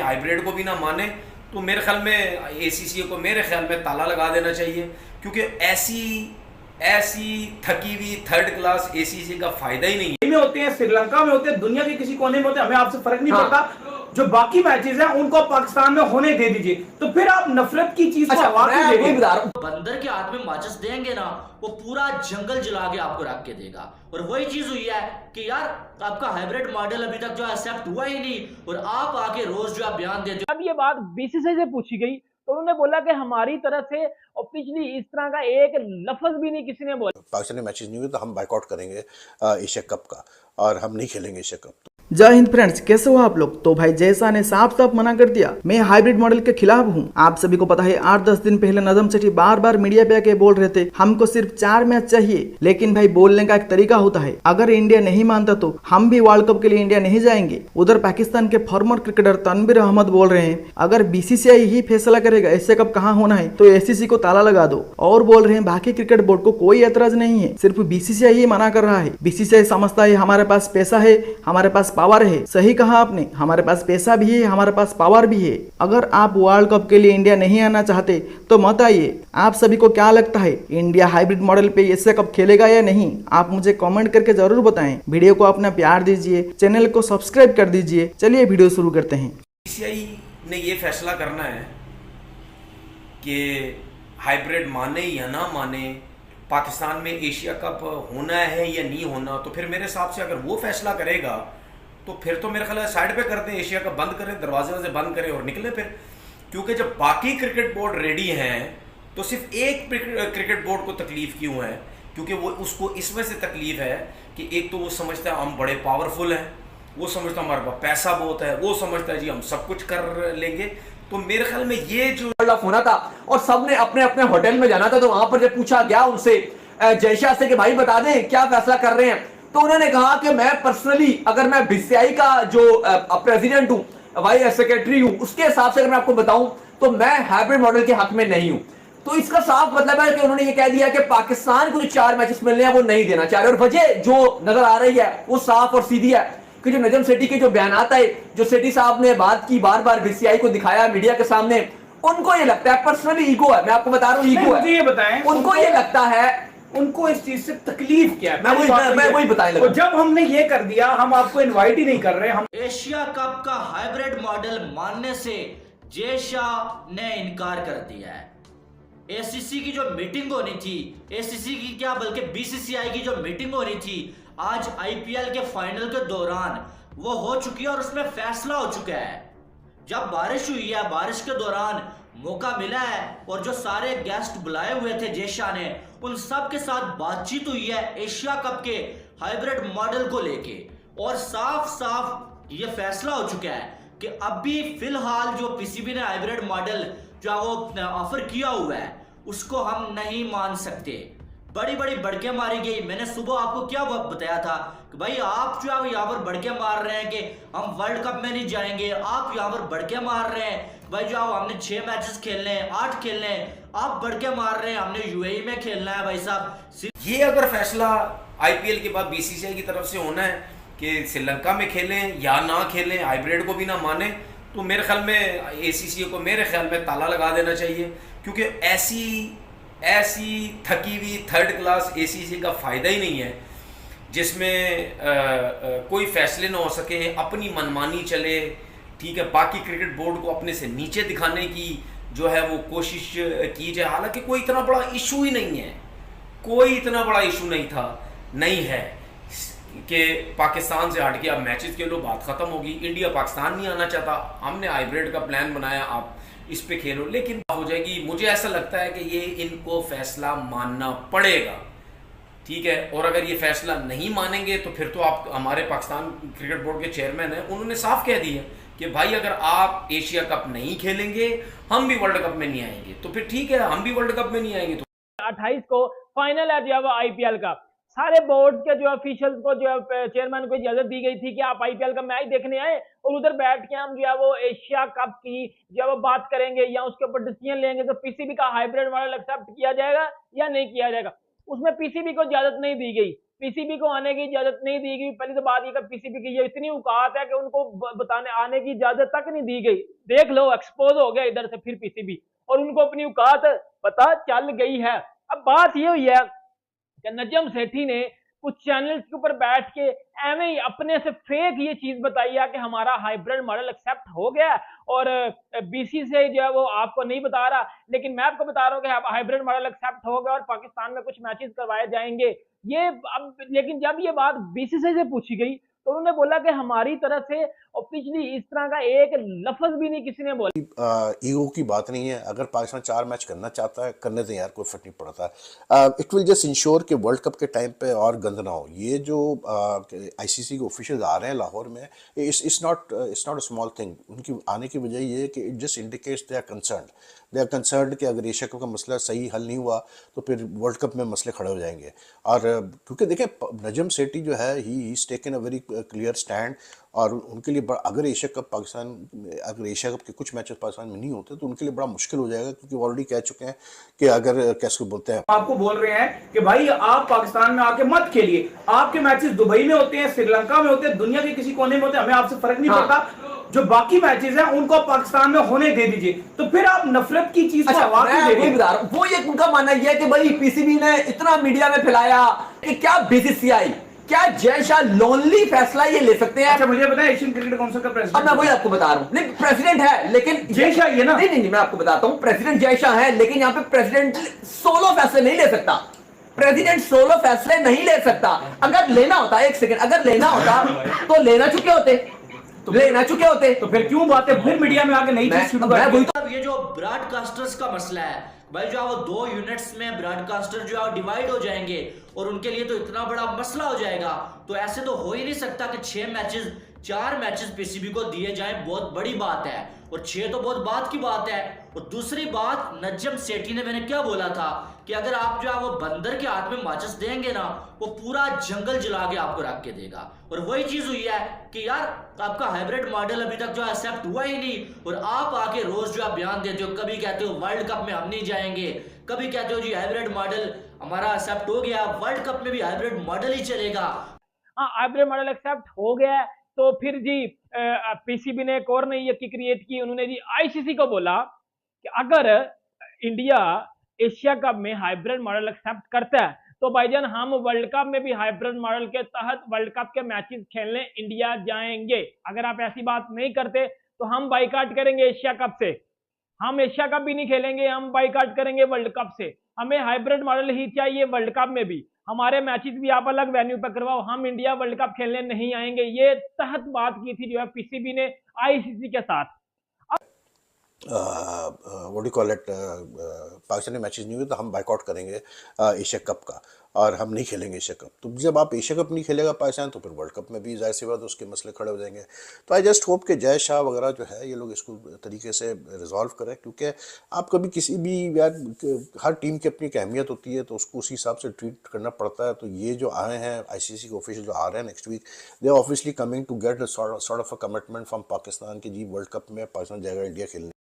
Hybrid को भी ना माने तो मेरे ख्याल में एसीसी को मेरे ख्याल में ताला लगा देना चाहिए, क्योंकि ऐसी ऐसी थकी हुई थर्ड क्लास एसीसी का फायदा ही नहीं है। में होते हैं, श्रीलंका में होते हैं, दुनिया के किसी कोने में होते हैं, हमें आपसे फर्क नहीं पड़ता। जो बाकी मैचेस हैं उनको पाकिस्तान में होने दे दीजिए, तो फिर आप नफरत की चीज को हवा क्यों दे रहे हैं? बंदर के हाथ में माचिस देंगे ना, वो पूरा जंगल जला के आपको रख के देगा। और वही चीज हुई है कि यार आपका हाइब्रिड मॉडल अभी तक जो एक्सेप्ट हुआ ही नहीं, और आप आके रोज जो आप बयान देते हो। अब ये बात बीसीसीआई से पूछी गई तो उन्होंने बोला कि हमारी तरफ से ऑफिशियली इस तरह का एक लफ्ज भी नहीं किसी ने बोला। पाकिस्तानी मैचेस नहीं हुए तो हम बाइकआउट करेंगे एशिया कप का, और हम नहीं खेलेंगे एशिया कप। जय हिंद फ्रेंड्स, कैसे हो आप लोग। तो भाई जय शाह ने साफ साफ मना कर दिया, मैं हाइब्रिड मॉडल के खिलाफ हूं। आप सभी को पता है 8-10 दिन पहले नजम सेठी बार बार मीडिया पे आके बोल रहे थे हमको सिर्फ 4 मैच चाहिए। लेकिन भाई बोलने का एक तरीका होता है, अगर इंडिया नहीं मानता तो हम भी वर्ल्ड कप के लिए इंडिया नहीं जाएंगे। उधर पाकिस्तान के फॉर्मर क्रिकेटर तनवीर अहमद बोल रहे हैं अगर बीसीसीआई ही फैसला करेगा एशिया कप कहाँ होना है तो एसीसी को ताला लगा दो। और बोल रहे हैं बाकी क्रिकेट बोर्ड को कोई एतराज नहीं है, सिर्फ बीसीसीआई ही मना कर रहा है। बीसीसीआई समझता है हमारे पास पैसा है, हमारे पास पावर है। सही कहा आपने, हमारे पास पैसा भी है, हमारे पास पावर भी है। अगर आप वर्ल्ड कप के लिए इंडिया नहीं आना चाहते तो मत आइए। आप सभी को क्या लगता है इंडिया हाइब्रिड मॉडल पे एशिया कप खेलेगा या नहीं? आप मुझे कमेंट करके जरूर बताएं। वीडियो को अपना प्यार दीजिए, चैनल को सब्सक्राइब कर दीजिए। चलिए वीडियो शुरू करते हैं। बीसीसीआई ने ये फैसला करना है कि हाइब्रिड माने या ना माने, पाकिस्तान में एशिया कप होना है या नहीं होना। तो फिर मेरे हिसाब से अगर वो फैसला करेगा तो फिर तो मेरे ख्याल है साइड पे करते हैं, एशिया कप बंद करें, दरवाजे से बंद करें और निकले फिर। क्योंकि जब बाकी क्रिकेट बोर्ड रेडी हैं तो सिर्फ एक क्रिकेट बोर्ड को तकलीफ क्यों है? क्योंकि वो उसको इसमें से तकलीफ है कि एक तो वो समझता है हम बड़े पावरफुल हैं, वो समझता है हमारे पास पैसा बहुत है, वो समझता है जी हम सब कुछ कर लेंगे। तो मेरे ख्याल में ये जो होना था और सबने अपने अपने होटल में जाना था, तो वहां पर जब पूछा गया उनसे जय शाह से कि भाई बता दें क्या फैसला कर रहे हैं, तो उन्होंने कहा कि मैं पर्सनली अगर मैं बीसीसीआई का जो प्रेसिडेंट हूं, वाइस सेक्रेटरी हूं, उसके हिसाब से अगर मैं आपको बताऊं तो मैं हाइब्रिड मॉडल के हक में नहीं हूं। तो इसका साफ मतलब है कि उन्होंने ये कह दिया कि पाकिस्तान को जो 4 मैचेस मिलने हैं वो नहीं देना चाह रहे। और वजह जो नजर आ रही है वो साफ और सीधी है कि जो नजम सेठी के जो बयानात है, जो सेठी साहब ने बात की, बार बार बीसीसीआई को दिखाया मीडिया के सामने, उनको ये लगता है पर्सनली ईगो है। मैं आपको बता रहा हूं ईगो है। ये बताएं उनको ये लगता है, उनको इस चीज से तकलीफ क्या है? मैं वही बताने लगा। तो जब हमने ये कर दिया, हम आपको इनवाइट ही नहीं कर रहे। हम एशिया कप का हाइब्रिड मॉडल मानने से जय शाह ने इनकार कर दिया है। एसीसी की जो मीटिंग होनी थी, एसीसी की क्या बल्कि बीसीसीआई की जो मीटिंग होनी थी आज आईपीएल के फाइनल के दौरान, वो हो चुकी है और उसमें फैसला हो चुका है। जब बारिश हुई है, बारिश के दौरान मौका मिला है और जो सारे गेस्ट बुलाए हुए थे जय शाह ने, उन सब के साथ बातचीत हुई है एशिया कप के हाइब्रिड मॉडल को लेके, और साफ साफ ये फैसला हो चुका है कि अभी फिलहाल जो पीसीबी ने हाइब्रिड मॉडल जो वो ऑफर किया हुआ है उसको हम नहीं मान सकते। बड़ी बड़ी बड़के मारी गई। मैंने सुबह आपको क्या बताया था कि भाई आप जो है यहाँ पर बड़के मार रहे हैं कि हम वर्ल्ड कप में नहीं जाएंगे, आप यहाँ पर बड़के मार रहे हैं भाई जो हमने 6 मैचेस खेलने हैं, 8 खेलने हैं, आप बड़के मार रहे हैं हमने यूएई में खेलना है। भाई साहब, ये अगर फैसला आईपीएल के बाद बीसीसीआई की तरफ से होना है कि श्रीलंका में खेलें या ना खेलें, हाइब्रिड को भी ना माने, तो मेरे ख्याल में एसीसी को मेरे ख्याल में ताला लगा देना चाहिए। क्योंकि ऐसी थकी हुई थर्ड क्लास एसीसी का फायदा ही नहीं है जिसमें कोई फैसले ना हो सके, अपनी मनमानी चले। ठीक है, बाकी क्रिकेट बोर्ड को अपने से नीचे दिखाने की जो है वो कोशिश की जाए। हालांकि कोई इतना बड़ा इशू ही नहीं है, कोई इतना बड़ा इशू नहीं है कि पाकिस्तान से हट के आप मैचेस खेलो, बात खत्म होगी। इंडिया पाकिस्तान नहीं आना चाहता, हमने हाइब्रिड का प्लान बनाया, आप इस पे खेलो, लेकिन हो जाएगी। मुझे ऐसा लगता है कि ये इनको फैसला मानना पड़ेगा। ठीक है, और अगर ये फैसला नहीं मानेंगे तो फिर तो आप, हमारे पाकिस्तान क्रिकेट बोर्ड के चेयरमैन हैं, उन्होंने साफ कह दिया कि भाई अगर आप एशिया कप नहीं खेलेंगे हम भी वर्ल्ड कप में नहीं आएंगे। तो फिर ठीक है, हम भी वर्ल्ड कप में नहीं आएंगे। तो 28 को फाइनल है जो है वो आईपीएल का। सारे बोर्ड के जो ऑफिशियल्स को जो चेयरमैन को इजाजत दी गई थी कि आप आईपीएल का मैच देखने आए और उधर बैठ के हम जो है वो एशिया कप की जो है वो बात करेंगे या उसके ऊपर डिसीजन लेंगे। तो पीसीबी का हाइब्रिड मॉडल एक्सेप्ट किया जाएगा या नहीं किया जाएगा, उसमें पीसीबी को इजाजत नहीं दी गई। पीसीबी को आने की इजाजत नहीं दी गई। पहली तो बात ये कि पीसीबी की ये इतनी औकात है कि उनको बताने आने की इजाजत तक नहीं दी गई। देख लो, एक्सपोज हो गया इधर से फिर पीसीबी, और उनको अपनी औकात पता चल गई है। अब बात ये हुई है कि नजम सेठी ने कुछ चैनल्स के ऊपर बैठ के एवं ही अपने से फेक ये चीज बताई है कि हमारा हाइब्रिड मॉडल एक्सेप्ट हो गया, और बीसी से जो है वो आपको नहीं बता रहा, लेकिन मैं आपको बता रहा हूँ कि हाइब्रिड मॉडल एक्सेप्ट हो गया और पाकिस्तान में कुछ मैचेस करवाए जाएंगे। ये अब लेकिन जब ये बात बीसीसीआई से पूछी गई तो उन्होंने बोला कि हमारी तरफ से ऑफिशियली इस तरह का एक लफ्ज भी नहीं किसी ने बोला। ईगो की बात नहीं है। अगर पाकिस्तान 4 मैच करना चाहता है, करने दें यार, कोई फर्क नहीं पड़ता। इट विल जस्ट इंश्योर कि वर्ल्ड कप के टाइम पे और गंद ना हो। ये जो आईसीसी के ऑफिशियल्स आ रहे हैं लाहौर में, it's not a small thing. उनकी आने की वजह ये है कि it just indicates they are concerned कि अगर एशिया कप का मसला सही हल नहीं हुआ तो फिर वर्ल्ड कप में मसले खड़े हो जाएंगे। और क्योंकि देखें, नजम सेठी जो है he is taken a very clear stand, और उनके लिए अगर एशिया कप के कुछ मैचेस पाकिस्तान में नहीं होते तो उनके लिए बड़ा मुश्किल हो जाएगा, क्योंकि वो ऑलरेडी कह चुके हैं कि अगर कैसे बोलते हैं, आपको बोल रहे हैं कि भाई आप पाकिस्तान में आके मत खेलिए, आपके मैचेस दुबई में होते हैं, श्रीलंका में होते हैं, दुनिया के किसी कोने में होते हैं, हमें आपसे फर्क नहीं पड़ता। जो बाकी मैचेस हैं उनको पाकिस्तान में होने दे दीजिए। तो फिर आप नफरत की चीज अच्छा, मैं बता रहा हूं, वो ये उनका मानना यह है कि भाई पीसीबी ने इतना मीडिया में फैलाया कि क्या बीसीसीआई, क्या जय शाह लोनली फैसला ये ले सकते हैं? अच्छा, मुझे बताएं एशियन क्रिकेट काउंसिल का प्रेसिडेंट। अब मैं वही आपको बता रहा हूं, नहीं प्रेसिडेंट है लेकिन जय शाह ये ना, नहीं, मैं आपको बताता हूं, प्रेसिडेंट जय शाह है, लेकिन यहाँ पे प्रेसिडेंट सोलो फैसले नहीं ले सकता। प्रेसिडेंट सोलो फैसले नहीं ले सकता। अगर लेना होता, एक सेकंड, अगर लेना होता तो लेना चुके होते, तो फिर क्यों बातें फिर मीडिया में आके नई चीज शुरू कर? ये जो ब्रॉडकास्टर्स का मसला है भाई, जो है वो 2 यूनिट्स में ब्रॉडकास्टर जो है डिवाइड हो जाएंगे और उनके लिए तो इतना बड़ा मसला हो जाएगा। तो ऐसे तो हो ही नहीं सकता कि 4 मैचेस पीसीबी को दिए जाएं। बहुत बड़ी बात है, और 6 तो बहुत बात की बात है। और दूसरी बात, नजम सेठी ने, मैंने क्या बोला था कि अगर आप जो है वो बंदर के हाथ में माचिस देंगे ना, वो पूरा जंगल जला के आपको रख के देगा। और वही चीज हुई है कि यार आपका हाइब्रिड मॉडल अभी तक जो है एक्सेप्ट हुआ ही नहीं, और आप आके रोज जो है बयान देते हो, कभी कहते हो वर्ल्ड कप में हम नहीं जाएंगे, कभी कहते हो जी हाइब्रिड मॉडल हमारा एक्सेप्ट हो गया, वर्ल्ड कप में भी हाइब्रिड मॉडल ही चलेगा। हाँ, हाइब्रिड मॉडल एक्सेप्ट हो गया है तो फिर जी पीसीबी ने एक और नई यकी क्रिएट की। उन्होंने जी आईसीसी को बोला कि अगर इंडिया एशिया कप में हाइब्रिड मॉडल एक्सेप्ट करता है तो भाईजान हम वर्ल्ड कप में भी हाइब्रिड मॉडल के तहत वर्ल्ड कप के मैचेस खेलने इंडिया जाएंगे। अगर आप ऐसी बात नहीं करते तो हम बाइकाट करेंगे एशिया कप से, हम एशिया कप भी नहीं खेलेंगे, हम बाइकाट करेंगे वर्ल्ड कप से। हमें हाइब्रिड मॉडल ही चाहिए वर्ल्ड कप में भी, हमारे मैचेस भी आप अलग वेन्यू पर करवाओ, हम इंडिया वर्ल्ड कप खेलने नहीं आएंगे। ये तहत बात की थी जो है पीसीबी ने आईसीसी के साथ। What do call it, Pakistani matches नहीं हुए तो हम बाइकआउट करेंगे एशिया कप का, और हम नहीं खेलेंगे एशिया कप। तो जब आप एशिया कप नहीं खेलेगा पाकिस्तान तो फिर वर्ल्ड कप में भी जाहिर सी बात उसके मसले खड़े हो जाएंगे। तो आई जस्ट होप कि जय शाह वगैरह जो है ये लोग इसको तरीके से रिजॉल्व करें, क्योंकि आप कभी किसी भी यार, हर टीम की अपनी एक अहमियत होती है तो उसको उसी हिसाब से ट्रीट करना पड़ता है। तो ये जो आए हैं आईसीसी के ऑफिशियल जो आ रहे हैं next week, they are obviously coming to get sort of a commitment from Pakistan कि जी वर्ल्ड कप में पाकिस्तान जाएगा इंडिया खेलने।